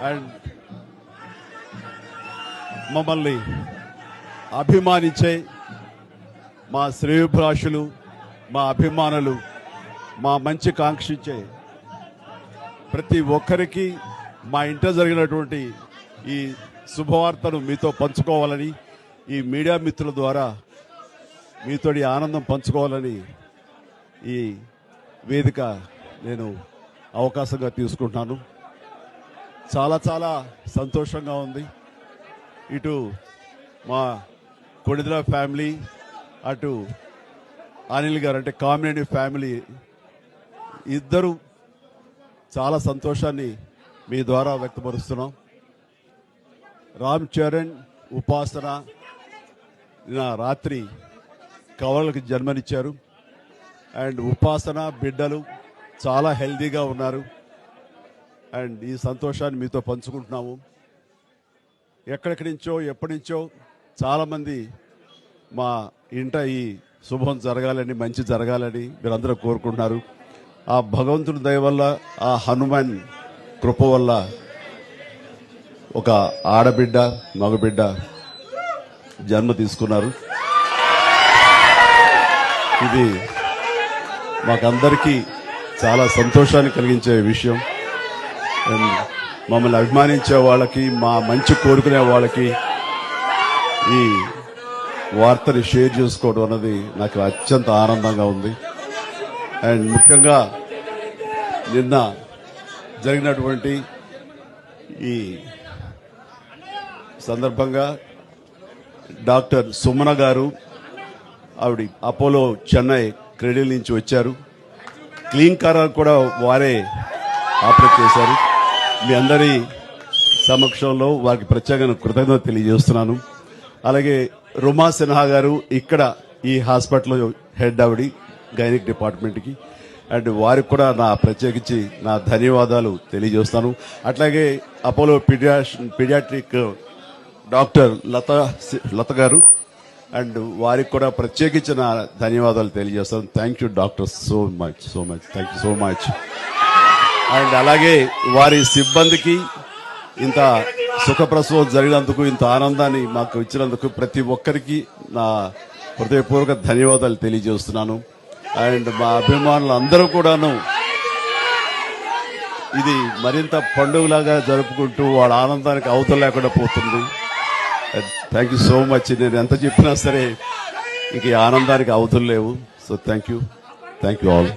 And మమ్మల్ని అభిమానించే మా శ్రేయోభిలాషులు, మా అభిమానులు, మా మంచి కాంక్షించే ప్రతి ఒక్కరికి మా ఇంట జరిగినటువంటి ఈ శుభవార్తను మీతో పంచుకోవాలని, ఈ మీడియా మిత్రుల ద్వారా మీతోటి ఆనందం పంచుకోవాలని ఈ వేదిక నేను అవకాశంగా తీసుకుంటున్నాను. చాలా చాలా సంతోషంగా ఉంది. ఇటు మా కొడిదల ఫ్యామిలీ, అటు అనిల్ గారు అంటే కామినేని ఫ్యామిలీ ఇద్దరు చాలా సంతోషాన్ని మీ ద్వారా వ్యక్తపరుస్తున్నాం. రామ్ చరణ్, ఉపాసన నిన్న రాత్రి కవలకి జన్మనిచ్చారు. అండ్ ఉపాసన బిడ్డలు చాలా హెల్దీగా ఉన్నారు. అండ్ ఈ సంతోషాన్ని మీతో పంచుకుంటున్నాము. ఎక్కడెక్కడి నుంచో ఎప్పటి నుంచో చాలామంది మా ఇంట ఈ శుభం జరగాలని, మంచి జరగాలని మీరందరూ కోరుకుంటున్నారు. ఆ భగవంతుడి దయ వల్ల, ఆ హనుమాన్ కృప వల్ల ఒక ఆడబిడ్డ, మగబిడ్డ జన్మ తీసుకున్నారు. ఇది మాకందరికీ చాలా సంతోషాన్ని కలిగించే విషయం. మమ్మల్ని అభిమానించే వాళ్ళకి, మా మంచి కోరుకునే వాళ్ళకి ఈ వార్తని షేర్ చేసుకోవడం అన్నది నాకు అత్యంత ఆనందంగా ఉంది. అండ్ ముఖ్యంగా నిన్న జరిగినటువంటి ఈ సందర్భంగా డాక్టర్ సుమన గారు, ఆవిడ అపోలో చెన్నై క్రెడిల్ నుంచి వచ్చారు. క్లీన్ కారాలు కూడా వారే ఆపరేట్ చేశారు. మీ అందరి సమక్షంలో వారికి ప్రత్యేకంగా కృతజ్ఞత తెలియజేస్తున్నాను. అలాగే రుమా సిన్హా గారు ఇక్కడ ఈ హాస్పిటల్ హెడ్ ఆవిడ గైనిక్ డిపార్ట్మెంట్కి, అండ్ వారికి కూడా నా ప్రత్యేకించి నా ధన్యవాదాలు తెలియజేస్తాను. అట్లాగే అపోలో పీడియాట్రిక్ డాక్టర్ లత గారు, అండ్ వారికి కూడా ప్రత్యేకించి నా ధన్యవాదాలు తెలియజేస్తాను. Thank you doctor, so much thank you so much. And అలాగే వారి సిబ్బందికి ఇంత సుఖప్రసవం జరిగినందుకు, ఇంత ఆనందాన్ని మాకు ఇచ్చినందుకు ప్రతి ఒక్కరికి నా హృదయపూర్వక ధన్యవాదాలు తెలియజేస్తున్నాను. అండ్ మా అభిమానులు అందరూ కూడాను ఇది మరింత పండుగలాగా జరుపుకుంటూ వాళ్ళ ఆనందానికి అవతల లేకుండా పోతుంది. Thank you so much. నేను ఎంత చెప్పినా సరే ఇంక ఆనందానికి అవతలు లేవు. So thank you all.